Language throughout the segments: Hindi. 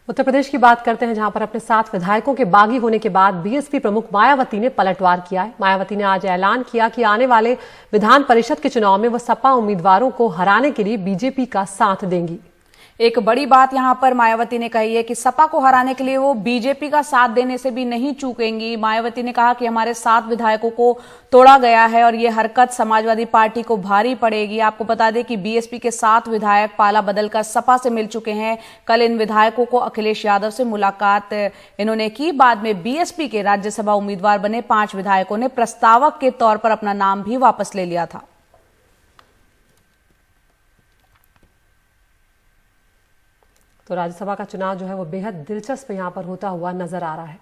उत्तर प्रदेश की बात करते हैं, जहां पर अपने 7 विधायकों के बागी होने के बाद बीएसपी प्रमुख मायावती ने पलटवार किया है। मायावती ने आज ऐलान किया कि आने वाले विधान परिषद के चुनाव में वो सपा उम्मीदवारों को हराने के लिए बीजेपी का साथ देंगी। एक बड़ी बात यहां पर मायावती ने कही है कि सपा को हराने के लिए वो बीजेपी का साथ देने से भी नहीं चूकेंगी। मायावती ने कहा कि हमारे 7 विधायकों को तोड़ा गया है और ये हरकत समाजवादी पार्टी को भारी पड़ेगी। आपको बता दें कि बीएसपी के 7 विधायक पाला बदलकर सपा से मिल चुके हैं। कल इन विधायकों को अखिलेश यादव से मुलाकात इन्होंने की। बाद में बीएसपी के राज्यसभा उम्मीदवार बने 5 विधायकों ने प्रस्तावक के तौर पर अपना नाम भी वापस ले लिया था। तो राज्यसभा का चुनाव जो है वो बेहद दिलचस्प यहां पर होता हुआ नजर आ रहा है।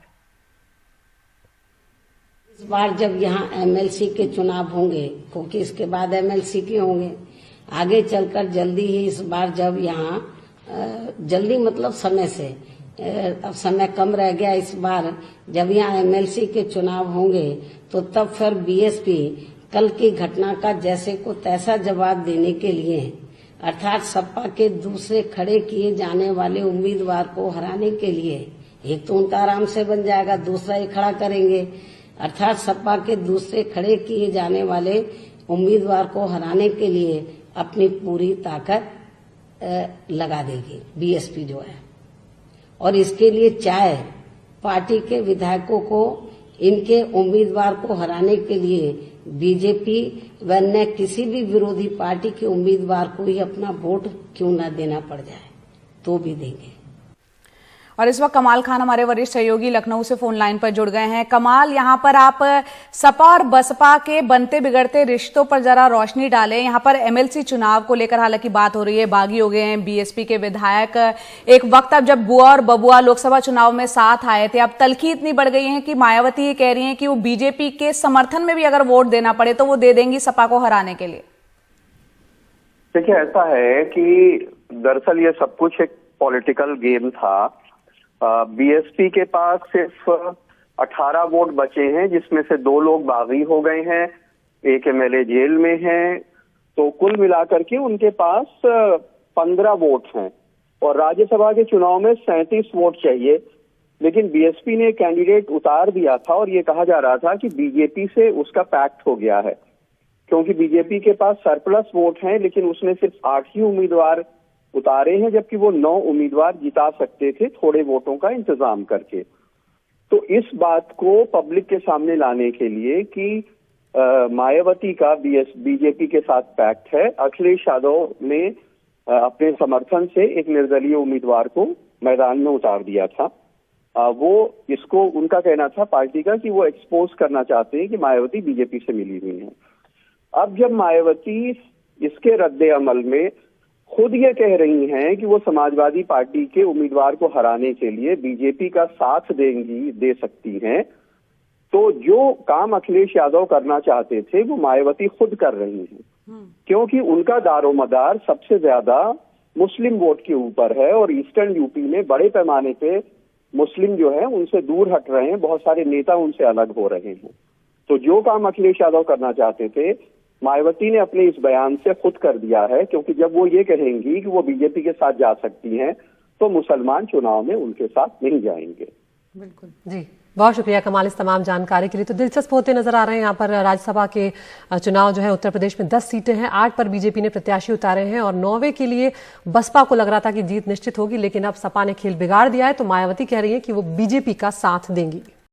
इस बार जब यहाँ एमएलसी के चुनाव होंगे, क्योंकि इसके बाद एमएलसी के होंगे, आगे चलकर जल्दी ही इस बार जब यहाँ जल्दी मतलब समय से अब समय कम रह गया, इस बार जब यहाँ एमएलसी के चुनाव होंगे तो तब फिर बीएसपी कल की घटना का जैसे को तैसा जवाब देने के लिए, अर्थात सपा के दूसरे खड़े किए जाने वाले उम्मीदवार को हराने के लिए, एक तो उनका आराम से बन जाएगा, दूसरा ही खड़ा करेंगे, अर्थात सपा के दूसरे खड़े किए जाने वाले उम्मीदवार को हराने के लिए अपनी पूरी ताकत लगा देगी बीएसपी जो है। और इसके लिए चाहे पार्टी के विधायकों को इनके उम्मीदवार को हराने के लिए बीजेपी व अन्य किसी भी विरोधी पार्टी के उम्मीदवार को ही अपना वोट क्यों न देना पड़ जाए तो भी देंगे। और इस वक्त कमाल खान हमारे वरिष्ठ सहयोगी लखनऊ से फोन लाइन पर जुड़ गए हैं। कमाल, यहां पर आप सपा और बसपा के बनते बिगड़ते रिश्तों पर जरा रोशनी डालें। यहां पर एमएलसी चुनाव को लेकर हालांकि बात हो रही है, बागी हो गए हैं बीएसपी के विधायक। एक वक्त अब जब बुआ और बबुआ लोकसभा चुनाव में साथ आए थे, अब तल्खी इतनी बढ़ गई है कि मायावती ये कह रही हैं कि वो बीजेपी के समर्थन में भी अगर वोट देना पड़े तो वो दे देंगी सपा को हराने के लिए। देखिए, ऐसा है कि दरअसल ये सब कुछ एक पॉलिटिकल गेम था। बीएसपी के पास सिर्फ 18 वोट बचे हैं, जिसमें से 2 लोग बागी हो गए हैं, एक एमएलए जेल में है, तो कुल मिलाकर के उनके पास 15 वोट हैं और राज्यसभा के चुनाव में 37 वोट चाहिए। लेकिन बीएसपी ने कैंडिडेट उतार दिया था और ये कहा जा रहा था कि बीजेपी से उसका पैक्ट हो गया है, क्योंकि बीजेपी के पास सरप्लस वोट हैं, लेकिन उसने सिर्फ 8 ही उम्मीदवार उतारे हैं, जबकि वो 9 उम्मीदवार जिता सकते थे थोड़े वोटों का इंतजाम करके। तो इस बात को पब्लिक के सामने लाने के लिए कि मायावती का बीजेपी के साथ पैक्ट है, अखिलेश यादव ने अपने समर्थन से एक निर्दलीय उम्मीदवार को मैदान में उतार दिया था। वो इसको उनका कहना था पार्टी का कि वो एक्सपोज करना चाहते हैं कि मायावती बीजेपी से मिली हुई है। अब जब मायावती इसके रद्दे अमल में खुद ये कह रही हैं कि वो समाजवादी पार्टी के उम्मीदवार को हराने के लिए बीजेपी का साथ दे सकती हैं, तो जो काम अखिलेश यादव करना चाहते थे वो मायावती खुद कर रही हैं, क्योंकि उनका दारोमदार सबसे ज्यादा मुस्लिम वोट के ऊपर है और ईस्टर्न यूपी में बड़े पैमाने पे मुस्लिम जो है उनसे दूर हट रहे हैं, बहुत सारे नेता उनसे अलग हो रहे हैं। तो जो काम अखिलेश यादव करना चाहते थे मायावती ने अपने इस बयान से खुद कर दिया है, क्योंकि जब वो ये कहेंगी कि वो बीजेपी के साथ जा सकती हैं तो मुसलमान चुनाव में उनके साथ नहीं जाएंगे। बिल्कुल जी, बहुत शुक्रिया कमाल इस तमाम जानकारी के लिए। तो दिलचस्प होते नजर आ रहे हैं यहाँ पर राज्यसभा के चुनाव जो है उत्तर प्रदेश में 10 सीटें हैं, 8 पर बीजेपी ने प्रत्याशी उतारे हैं और 9वें के लिए बसपा को लग रहा था कि जीत निश्चित होगी, लेकिन अब सपा ने खेल बिगाड़ दिया है। तो मायावती कह रही है कि वो बीजेपी का साथ देंगी।